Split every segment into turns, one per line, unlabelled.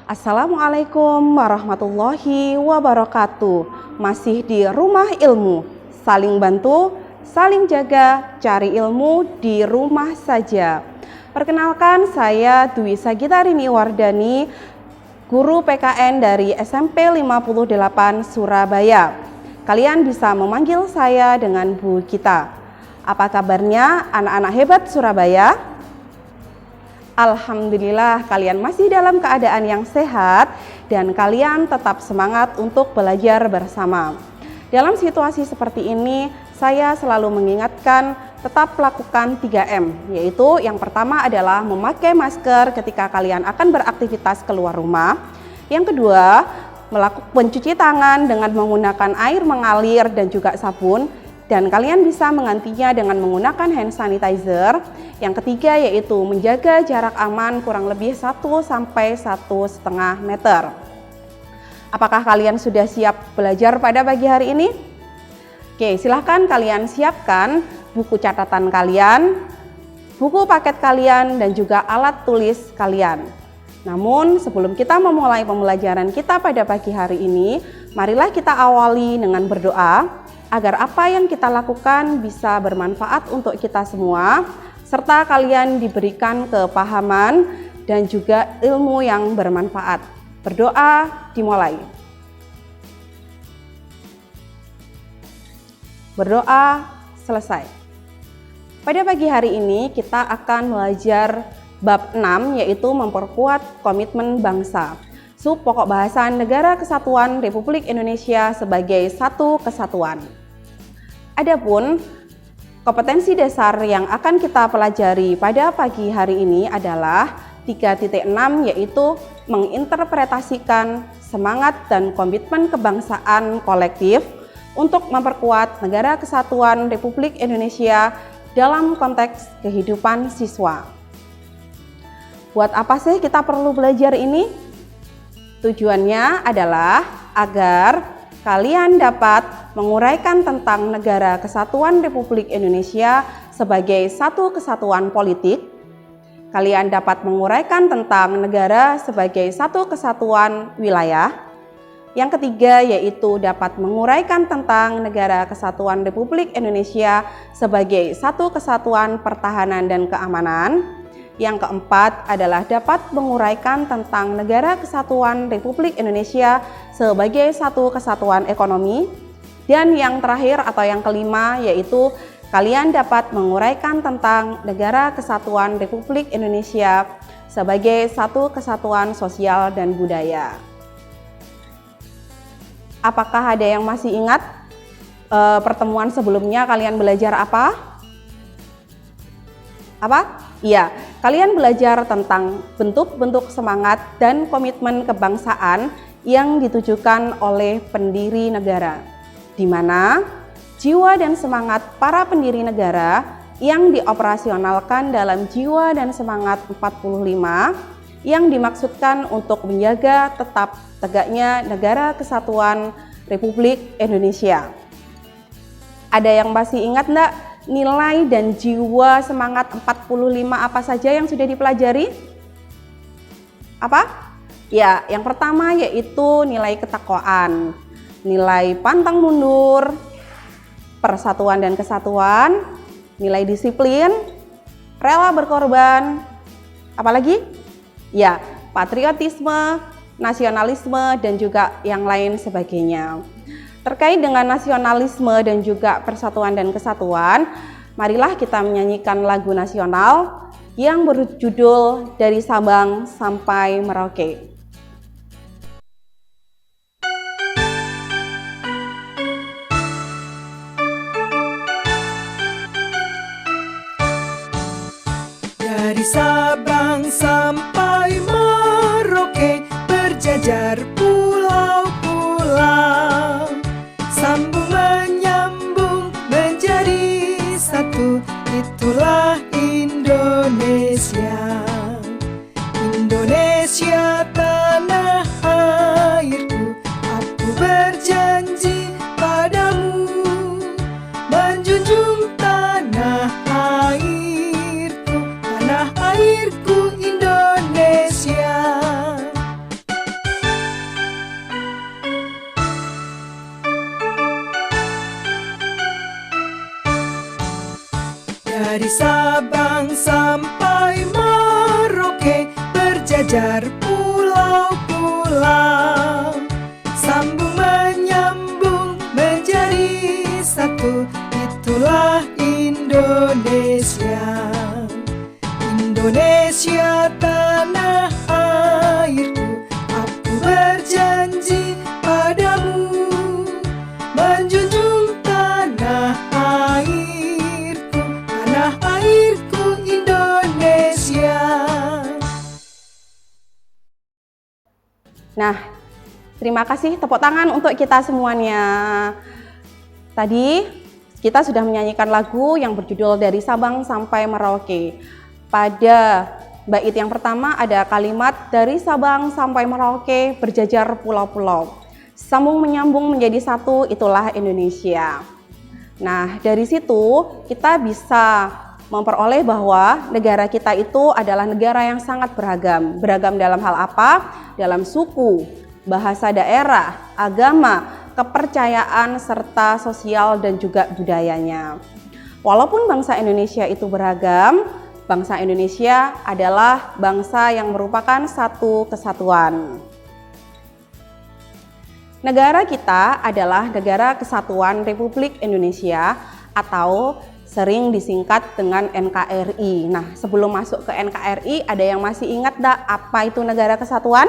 Assalamualaikum warahmatullahi wabarakatuh. Masih di Rumah Ilmu, saling bantu, saling jaga, cari ilmu di rumah saja. Perkenalkan, saya Dwi Sagitarini Wardani, guru PKN dari SMP 58 Surabaya. Kalian bisa memanggil saya dengan Bu Gita. Apa kabarnya anak-anak hebat Surabaya? Alhamdulillah kalian masih dalam keadaan yang sehat dan kalian tetap semangat untuk belajar bersama. Dalam situasi seperti ini, saya selalu mengingatkan tetap lakukan 3M, yaitu yang pertama adalah memakai masker ketika kalian akan beraktivitas keluar rumah. Yang kedua, melakukan mencuci tangan dengan menggunakan air mengalir dan juga sabun. Dan kalian bisa menggantinya dengan menggunakan hand sanitizer. Yang ketiga yaitu menjaga jarak aman kurang lebih 1 sampai 1,5 meter. Apakah kalian sudah siap belajar pada pagi hari ini? Oke, silahkan kalian siapkan buku catatan kalian, buku paket kalian, dan juga alat tulis kalian. Namun sebelum kita memulai pembelajaran kita pada pagi hari ini, marilah kita awali dengan berdoa agar apa yang kita lakukan bisa bermanfaat untuk kita semua, serta kalian diberikan kepahaman dan juga ilmu yang bermanfaat. Berdoa dimulai. Berdoa selesai. Pada pagi hari ini kita akan belajar bab 6, yaitu memperkuat komitmen bangsa. Sub pokok bahasan Negara Kesatuan Republik Indonesia sebagai satu kesatuan. Adapun kompetensi dasar yang akan kita pelajari pada pagi hari ini adalah 3.6, yaitu menginterpretasikan semangat dan komitmen kebangsaan kolektif untuk memperkuat Negara Kesatuan Republik Indonesia dalam konteks kehidupan siswa. Buat apa sih kita perlu belajar ini? Tujuannya adalah agar kalian dapat menguraikan tentang Negara Kesatuan Republik Indonesia sebagai satu kesatuan politik. Kalian dapat menguraikan tentang negara sebagai satu kesatuan wilayah. Yang ketiga yaitu dapat menguraikan tentang Negara Kesatuan Republik Indonesia sebagai satu kesatuan pertahanan dan keamanan. Yang keempat adalah dapat menguraikan tentang Negara Kesatuan Republik Indonesia sebagai satu kesatuan ekonomi. Dan yang terakhir atau yang kelima yaitu kalian dapat menguraikan tentang Negara Kesatuan Republik Indonesia sebagai satu kesatuan sosial dan budaya. Apakah ada yang masih ingat pertemuan sebelumnya kalian belajar apa? Iya, kalian belajar tentang bentuk-bentuk semangat dan komitmen kebangsaan yang ditujukan oleh pendiri negara, di mana jiwa dan semangat para pendiri negara yang dioperasionalkan dalam jiwa dan semangat 45 yang dimaksudkan untuk menjaga tetap tegaknya Negara Kesatuan Republik Indonesia. Ada yang masih ingat enggak? Nilai dan jiwa semangat 45 apa saja yang sudah dipelajari? Apa? Ya, yang pertama yaitu nilai ketakwaan, nilai pantang mundur, persatuan dan kesatuan, nilai disiplin, rela berkorban, apalagi? Ya, patriotisme, nasionalisme, dan juga yang lain sebagainya. Terkait dengan nasionalisme dan juga persatuan dan kesatuan, marilah kita menyanyikan lagu nasional yang berjudul Dari Sabang Sampai Merauke.
Dari Sabang sampai Merauke berjajar pulau-pulau, sambung menyambung menjadi satu, itulah Indonesia. Indonesia tanah airku, aku berjanji padamu menjunjung tanah airku Indonesia. Dari Sabang sampai Merauke, berjajar pulau-pulau, sambung menyambung menjadi satu. Itulah Indonesia. Indonesia tanah airku, aku berjanji padamu menjunjung tanah airku Indonesia.
Nah, terima kasih, tepuk tangan untuk kita semuanya. Tadi kita sudah menyanyikan lagu yang berjudul Dari Sabang sampai Merauke. Pada bait yang pertama ada kalimat dari Sabang sampai Merauke berjajar pulau-pulau, sambung menyambung menjadi satu, itulah Indonesia. Nah, dari situ kita bisa memperoleh bahwa negara kita itu adalah negara yang sangat beragam. Beragam dalam hal apa? Dalam suku, bahasa daerah, agama, kepercayaan, serta sosial dan juga budayanya. Walaupun bangsa Indonesia itu beragam, bangsa Indonesia adalah bangsa yang merupakan satu kesatuan. Negara kita adalah Negara Kesatuan Republik Indonesia atau sering disingkat dengan NKRI. Nah, sebelum masuk ke NKRI, ada yang masih ingat enggak apa itu Negara Kesatuan?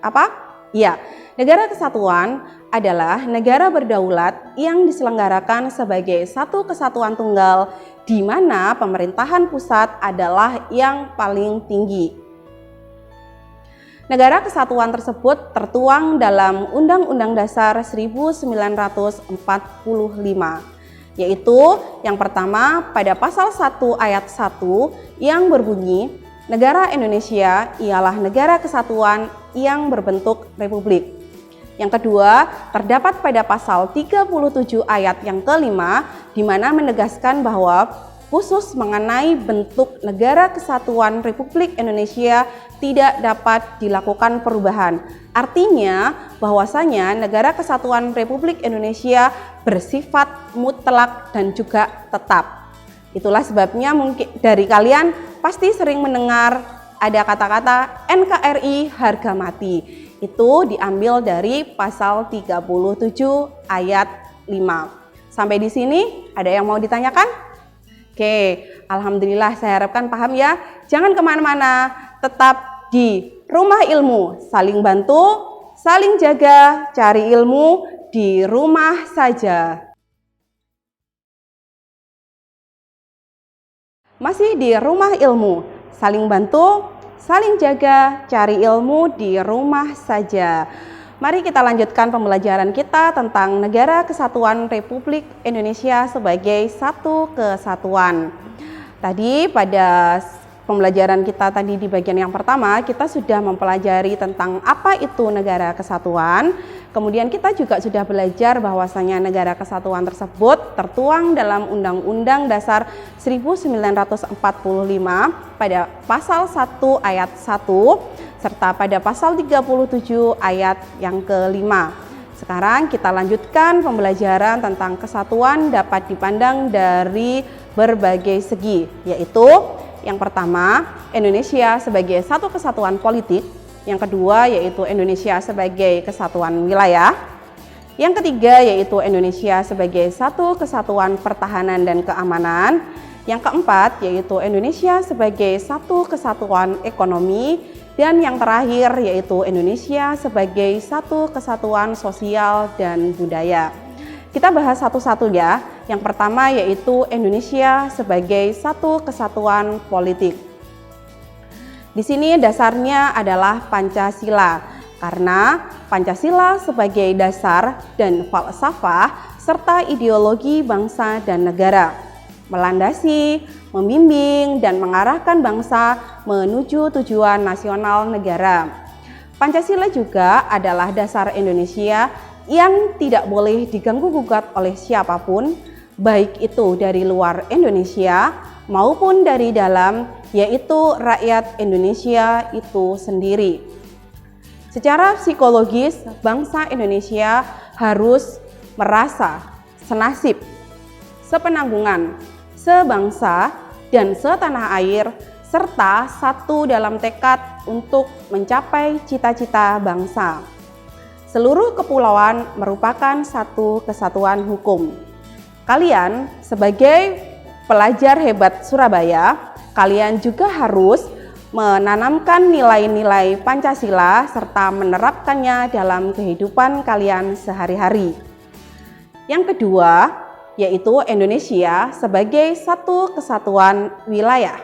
Apa? Ya, Negara Kesatuan adalah negara berdaulat yang diselenggarakan sebagai satu kesatuan tunggal di mana pemerintahan pusat adalah yang paling tinggi. Negara Kesatuan tersebut tertuang dalam Undang-Undang Dasar 1945. Yaitu yang pertama pada pasal 1 ayat 1 yang berbunyi, negara Indonesia ialah negara kesatuan yang berbentuk republik. Yang kedua, terdapat pada pasal 37 ayat yang kelima, di mana menegaskan bahwa khusus mengenai bentuk negara kesatuan Republik Indonesia tidak dapat dilakukan perubahan. Artinya bahwasanya negara kesatuan Republik Indonesia bersifat mutlak dan juga tetap. Itulah sebabnya mungkin dari kalian pasti sering mendengar ada kata-kata NKRI harga mati. Itu diambil dari pasal 37 ayat 5. Sampai di sini ada yang mau ditanyakan? Oke, alhamdulillah saya harapkan paham ya. Jangan kemana-mana, tetap di Rumah Ilmu. Saling bantu, saling jaga, cari ilmu di rumah saja. Masih di Rumah Ilmu, saling bantu, saling jaga, cari ilmu di rumah saja. Mari kita lanjutkan pembelajaran kita tentang Negara Kesatuan Republik Indonesia sebagai satu kesatuan. Tadi pada pembelajaran kita tadi di bagian yang pertama, kita sudah mempelajari tentang apa itu negara kesatuan. Kemudian kita juga sudah belajar bahwasanya negara kesatuan tersebut tertuang dalam Undang-Undang Dasar 1945 pada pasal 1 ayat 1 serta pada pasal 37 ayat yang kelima. Sekarang kita lanjutkan pembelajaran tentang kesatuan dapat dipandang dari berbagai segi, yaitu yang pertama, Indonesia sebagai satu kesatuan politik. Yang kedua, yaitu Indonesia sebagai kesatuan wilayah. Yang ketiga, yaitu Indonesia sebagai satu kesatuan pertahanan dan keamanan. Yang keempat, yaitu Indonesia sebagai satu kesatuan ekonomi. Dan yang terakhir, yaitu Indonesia sebagai satu kesatuan sosial dan budaya. Kita bahas satu-satu ya. Yang pertama yaitu Indonesia sebagai satu kesatuan politik. Di sini dasarnya adalah Pancasila, karena Pancasila sebagai dasar dan falsafah serta ideologi bangsa dan negara, melandasi, membimbing, dan mengarahkan bangsa menuju tujuan nasional negara. Pancasila juga adalah dasar Indonesia yang tidak boleh diganggu-gugat oleh siapapun, baik itu dari luar Indonesia maupun dari dalam, yaitu rakyat Indonesia itu sendiri. Secara psikologis, bangsa Indonesia harus merasa senasib, sepenanggungan, sebangsa, dan setanah air, serta satu dalam tekad untuk mencapai cita-cita bangsa. Seluruh kepulauan merupakan satu kesatuan hukum. Kalian sebagai pelajar hebat Surabaya, kalian juga harus menanamkan nilai-nilai Pancasila serta menerapkannya dalam kehidupan kalian sehari-hari. Yang kedua, yaitu Indonesia sebagai satu kesatuan wilayah,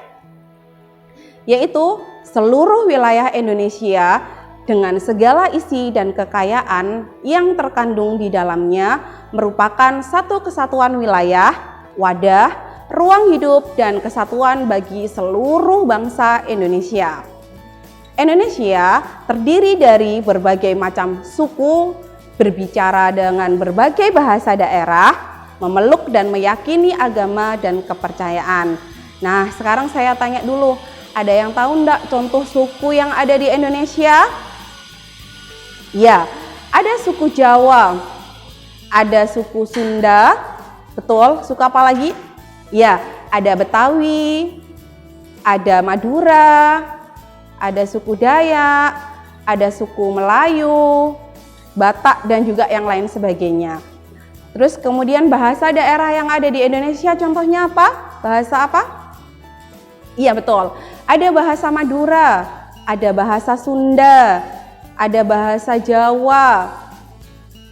yaitu seluruh wilayah Indonesia dengan segala isi dan kekayaan yang terkandung di dalamnya merupakan satu kesatuan wilayah, wadah, ruang hidup, dan kesatuan bagi seluruh bangsa Indonesia. Indonesia terdiri dari berbagai macam suku, berbicara dengan berbagai bahasa daerah, memeluk dan meyakini agama dan kepercayaan. Nah, sekarang saya tanya dulu, ada yang tahu enggak contoh suku yang ada di Indonesia? Ya, ada suku Jawa, ada suku Sunda, betul, suku apa lagi? Ya, ada Betawi, ada Madura, ada suku Dayak, ada suku Melayu, Batak, dan juga yang lain sebagainya. Terus kemudian bahasa daerah yang ada di Indonesia contohnya apa? Bahasa apa? Iya betul, ada bahasa Madura, ada bahasa Sunda, ada bahasa Jawa,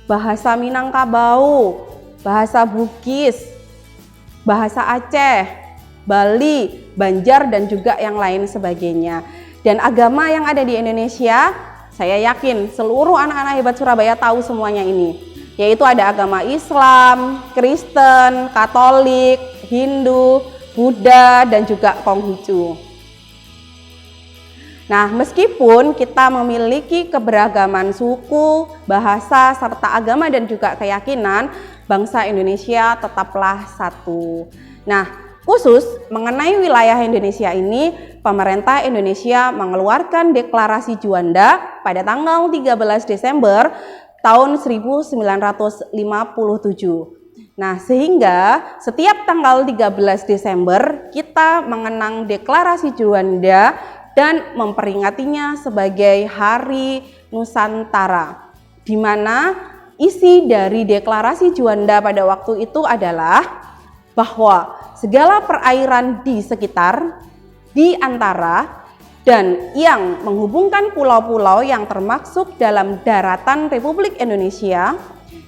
bahasa Minangkabau, bahasa Bugis, bahasa Aceh, Bali, Banjar, dan juga yang lain sebagainya. Dan agama yang ada di Indonesia, saya yakin seluruh anak-anak hebat Surabaya tahu semuanya ini, yaitu ada agama Islam, Kristen, Katolik, Hindu, Buddha, dan juga Konghucu. Nah, meskipun kita memiliki keberagaman suku, bahasa, serta agama dan juga keyakinan, bangsa Indonesia tetaplah satu. Nah, khusus mengenai wilayah Indonesia ini, pemerintah Indonesia mengeluarkan Deklarasi Juanda pada tanggal 13 Desember tahun 1957. Nah, sehingga setiap tanggal 13 Desember kita mengenang Deklarasi Juanda dan memperingatinya sebagai Hari Nusantara, di mana isi dari Deklarasi Juanda pada waktu itu adalah bahwa segala perairan di sekitar, di antara, dan yang menghubungkan pulau-pulau yang termaksud dalam daratan Republik Indonesia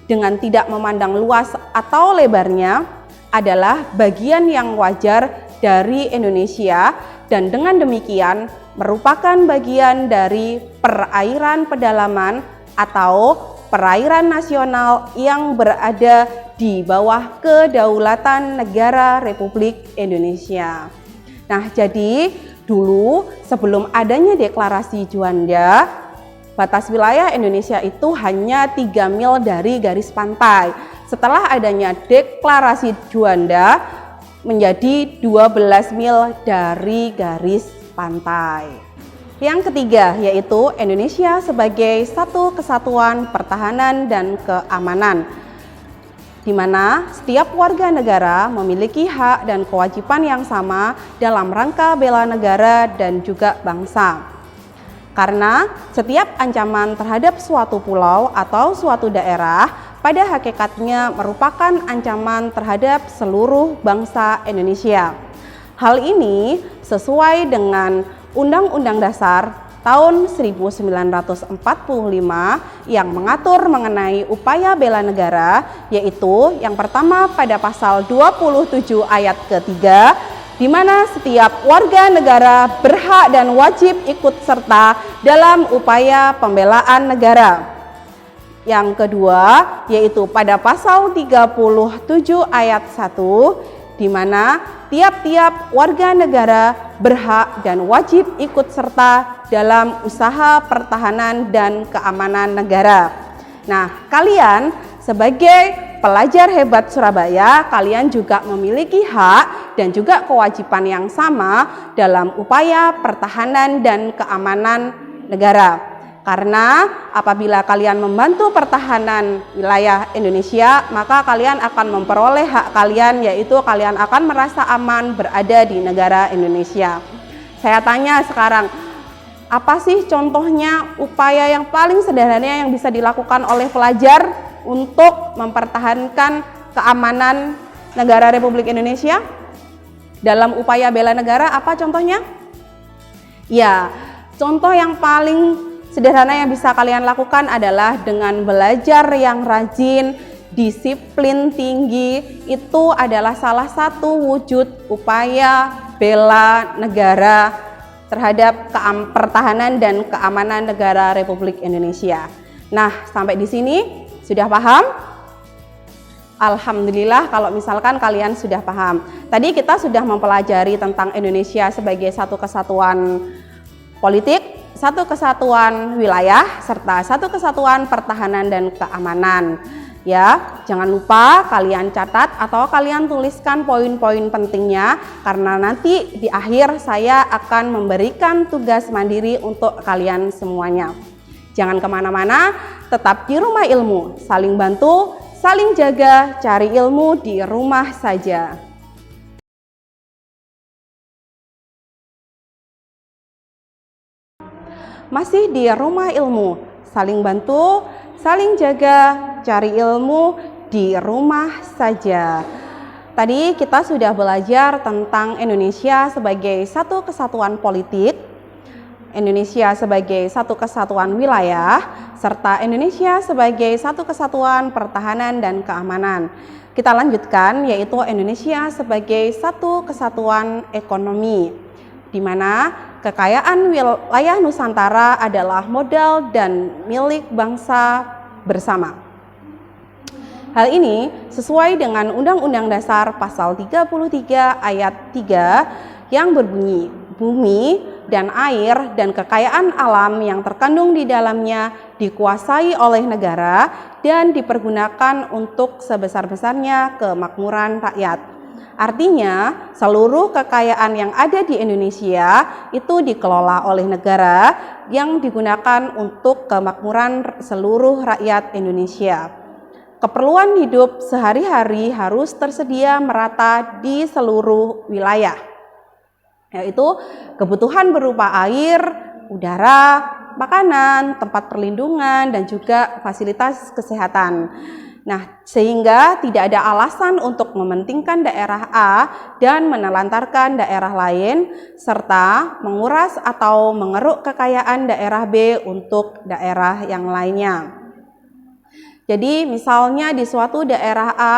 dengan tidak memandang luas atau lebarnya adalah bagian yang wajar dari Indonesia, dan dengan demikian merupakan bagian dari perairan pedalaman atau perairan nasional yang berada di bawah kedaulatan negara Republik Indonesia. Nah, jadi dulu sebelum adanya Deklarasi Juanda, batas wilayah Indonesia itu hanya 3 mil dari garis pantai. Setelah adanya Deklarasi Juanda menjadi 12 mil dari garis pantai. Yang ketiga yaitu Indonesia sebagai satu kesatuan pertahanan dan keamanan, di mana setiap warga negara memiliki hak dan kewajiban yang sama dalam rangka bela negara dan juga bangsa. Karena setiap ancaman terhadap suatu pulau atau suatu daerah pada hakikatnya merupakan ancaman terhadap seluruh bangsa Indonesia. Hal ini sesuai dengan Undang-Undang Dasar tahun 1945 yang mengatur mengenai upaya bela negara, yaitu yang pertama pada pasal 27 ayat ketiga, di mana setiap warga negara berhak dan wajib ikut serta dalam upaya pembelaan negara. Yang kedua yaitu pada pasal 37 ayat 1, di mana tiap-tiap warga negara berhak dan wajib ikut serta dalam usaha pertahanan dan keamanan negara. Nah, kalian sebagai pelajar hebat Surabaya, kalian juga memiliki hak dan juga kewajiban yang sama dalam upaya pertahanan dan keamanan negara. Karena apabila kalian membantu pertahanan wilayah Indonesia, maka kalian akan memperoleh hak kalian, yaitu kalian akan merasa aman berada di negara Indonesia. Saya tanya sekarang, apa sih contohnya upaya yang paling sederhana yang bisa dilakukan oleh pelajar untuk mempertahankan keamanan negara Republik Indonesia? Dalam upaya bela negara, apa contohnya? Ya, contoh yang paling sederhana yang bisa kalian lakukan adalah dengan belajar yang rajin, disiplin tinggi. Itu adalah salah satu wujud upaya bela negara terhadap pertahanan dan keamanan negara Republik Indonesia. Nah, sampai di sini sudah paham? Alhamdulillah kalau misalkan kalian sudah paham. Tadi kita sudah mempelajari tentang Indonesia sebagai satu kesatuan politik, satu kesatuan wilayah, serta satu kesatuan pertahanan dan keamanan. Ya, jangan lupa kalian catat atau kalian tuliskan poin-poin pentingnya, karena nanti di akhir saya akan memberikan tugas mandiri untuk kalian semuanya. Jangan kemana-mana, tetap di Rumah Ilmu, saling bantu, saling jaga, cari ilmu di rumah saja. Masih di Rumah Ilmu, saling bantu, saling jaga, cari ilmu di rumah saja. Tadi kita sudah belajar tentang Indonesia sebagai satu kesatuan politik, Indonesia sebagai satu kesatuan wilayah, serta Indonesia sebagai satu kesatuan pertahanan dan keamanan. Kita lanjutkan, yaitu Indonesia sebagai satu kesatuan ekonomi, di mana kekayaan wilayah Nusantara adalah modal dan milik bangsa bersama. Hal ini sesuai dengan Undang-Undang Dasar Pasal 33 Ayat 3 yang berbunyi, bumi dan air dan kekayaan alam yang terkandung di dalamnya dikuasai oleh negara dan dipergunakan untuk sebesar-besarnya kemakmuran rakyat. Artinya, seluruh kekayaan yang ada di Indonesia itu dikelola oleh negara yang digunakan untuk kemakmuran seluruh rakyat Indonesia. Keperluan hidup sehari-hari harus tersedia merata di seluruh wilayah, yaitu kebutuhan berupa air, udara, makanan, tempat perlindungan, dan juga fasilitas kesehatan. Nah, sehingga tidak ada alasan untuk mementingkan daerah A dan menelantarkan daerah lain, serta menguras atau mengeruk kekayaan daerah B untuk daerah yang lainnya. Jadi misalnya di suatu daerah A,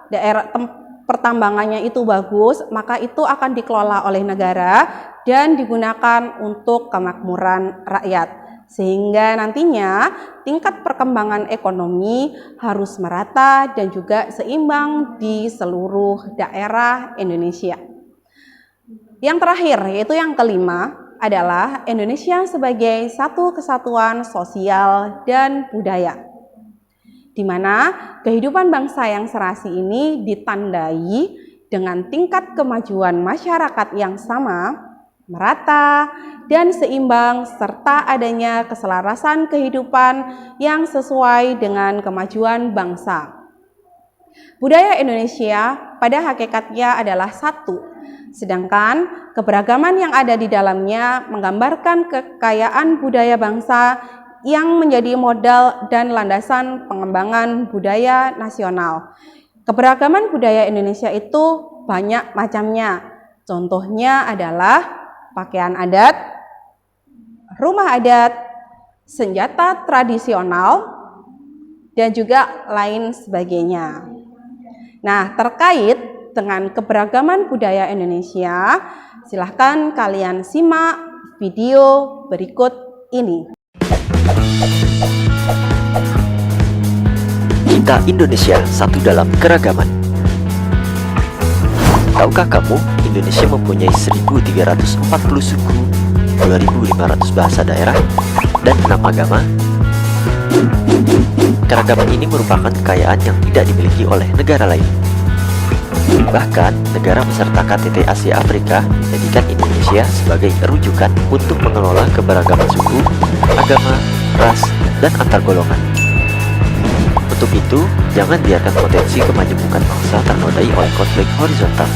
daerah pertambangannya itu bagus, maka itu akan dikelola oleh negara dan digunakan untuk kemakmuran rakyat. Sehingga nantinya tingkat perkembangan ekonomi harus merata dan juga seimbang di seluruh daerah Indonesia. Yang terakhir, yaitu yang kelima, adalah Indonesia sebagai satu kesatuan sosial dan budaya, di mana kehidupan bangsa yang serasi ini ditandai dengan tingkat kemajuan masyarakat yang sama, merata, dan seimbang, serta adanya keselarasan kehidupan yang sesuai dengan kemajuan bangsa. Budaya Indonesia pada hakikatnya adalah satu, sedangkan keberagaman yang ada di dalamnya menggambarkan kekayaan budaya bangsa yang menjadi modal dan landasan pengembangan budaya nasional. Keberagaman budaya Indonesia itu banyak macamnya. Contohnya adalah pakaian adat, rumah adat, senjata tradisional, dan juga lain sebagainya. Nah, terkait dengan keberagaman budaya Indonesia, silahkan kalian simak video berikut ini.
Kita Indonesia satu dalam keragaman. Tahukah kamu, Indonesia mempunyai 1.340 suku, 2.500 bahasa daerah, dan 6 agama? Keragaman ini merupakan kekayaan yang tidak dimiliki oleh negara lain. Bahkan, negara peserta KTT Asia Afrika menjadikan Indonesia sebagai rujukan untuk mengelola keberagaman suku, agama, ras, dan antar golongan. Untuk itu, jangan biarkan potensi kemajemukan bangsa ternodai oleh konflik horizontal.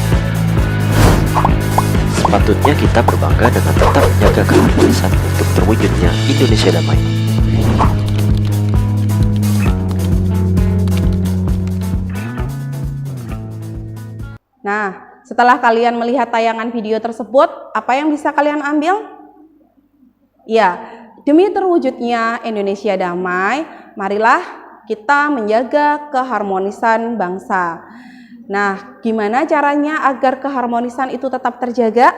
Sepatutnya kita berbangga dengan tetap menjaga keharmonisan untuk terwujudnya Indonesia damai.
Nah, setelah kalian melihat tayangan video tersebut, apa yang bisa kalian ambil? Ya, demi terwujudnya Indonesia damai, marilah kita menjaga keharmonisan bangsa. Nah, gimana caranya agar keharmonisan itu tetap terjaga?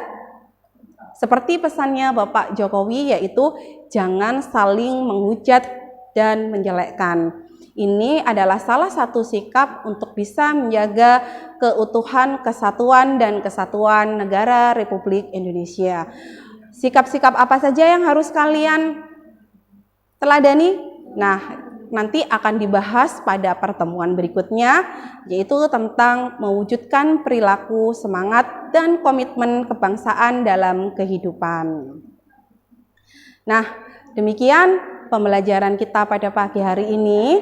Seperti pesannya Bapak Jokowi, yaitu jangan saling menghujat dan menjelekkan. Ini adalah salah satu sikap untuk bisa menjaga keutuhan, kesatuan, dan kesatuan negara Republik Indonesia. Sikap-sikap apa saja yang harus kalian teladani? Nah, nanti akan dibahas pada pertemuan berikutnya, yaitu tentang mewujudkan perilaku, semangat, dan komitmen kebangsaan dalam kehidupan. Nah, demikian pembelajaran kita pada pagi hari ini.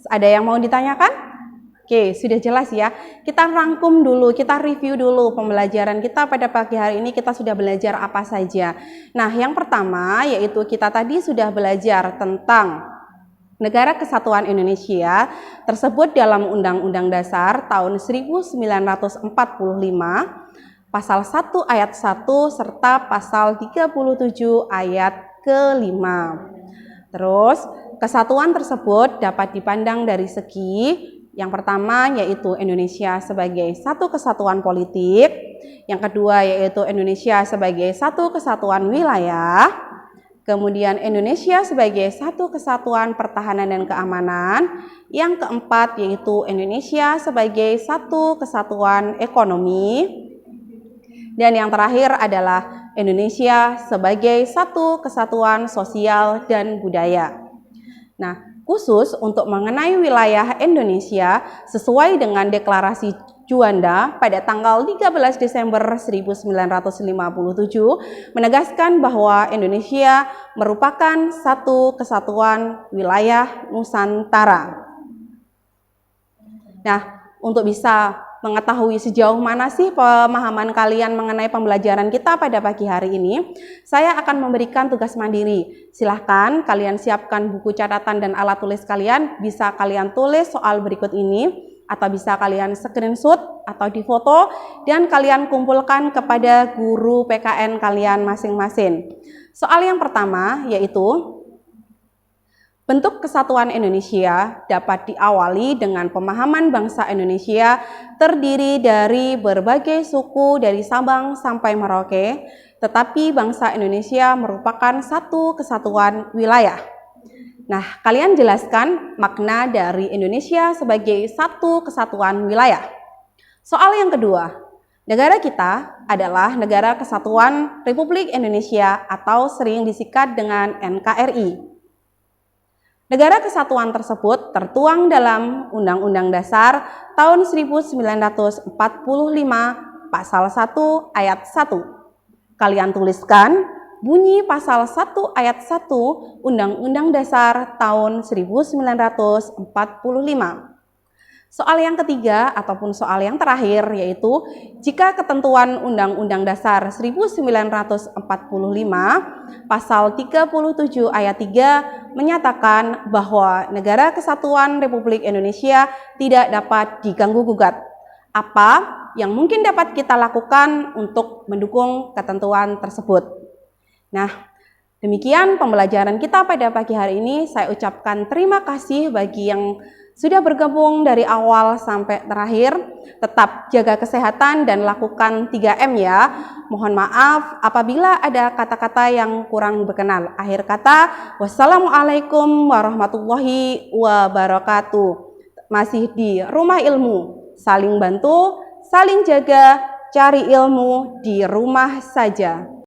Ada yang mau ditanyakan? Oke, sudah jelas ya. Kita rangkum dulu, kita review dulu pembelajaran kita pada pagi hari ini. Kita sudah belajar apa saja. Nah, yang pertama yaitu kita tadi sudah belajar tentang Negara Kesatuan Indonesia tersebut dalam Undang-Undang Dasar tahun 1945, pasal 1 ayat 1 serta pasal 37 ayat ke-5. Terus, kesatuan tersebut dapat dipandang dari segi yang pertama yaitu Indonesia sebagai satu kesatuan politik, yang kedua yaitu Indonesia sebagai satu kesatuan wilayah, kemudian Indonesia sebagai satu kesatuan pertahanan dan keamanan, yang keempat yaitu Indonesia sebagai satu kesatuan ekonomi, dan yang terakhir adalah Indonesia sebagai satu kesatuan sosial dan budaya. Nah, khusus untuk mengenai wilayah Indonesia sesuai dengan Deklarasi Juanda pada tanggal 13 Desember 1957 menegaskan bahwa Indonesia merupakan satu kesatuan wilayah Nusantara. Nah, untuk bisa mengetahui sejauh mana sih pemahaman kalian mengenai pembelajaran kita pada pagi hari ini, saya akan memberikan tugas mandiri. Silahkan kalian siapkan buku catatan dan alat tulis kalian, bisa kalian tulis soal berikut ini, atau bisa kalian screenshot atau difoto, dan kalian kumpulkan kepada guru PKN kalian masing-masing. Soal yang pertama yaitu, bentuk kesatuan Indonesia dapat diawali dengan pemahaman bangsa Indonesia terdiri dari berbagai suku dari Sabang sampai Merauke, tetapi bangsa Indonesia merupakan satu kesatuan wilayah. Nah, kalian jelaskan makna dari Indonesia sebagai satu kesatuan wilayah. Soal yang kedua, negara kita adalah Negara Kesatuan Republik Indonesia atau sering disingkat dengan NKRI. Negara kesatuan tersebut tertuang dalam Undang-Undang Dasar tahun 1945 pasal 1 ayat 1. Kalian tuliskan bunyi pasal 1 ayat 1 Undang-Undang Dasar tahun 1945. Soal yang ketiga ataupun soal yang terakhir yaitu, jika ketentuan Undang-Undang Dasar 1945 pasal 37 ayat 3 menyatakan bahwa Negara Kesatuan Republik Indonesia tidak dapat diganggu-gugat. Apa yang mungkin dapat kita lakukan untuk mendukung ketentuan tersebut? Nah, demikian pembelajaran kita pada pagi hari ini. Saya ucapkan terima kasih bagi yang sudah bergabung dari awal sampai terakhir. Tetap jaga kesehatan dan lakukan 3M ya. Mohon maaf apabila ada kata-kata yang kurang berkenan. Akhir kata, wassalamualaikum warahmatullahi wabarakatuh. Masih di Rumah Ilmu, saling bantu, saling jaga, cari ilmu di rumah saja.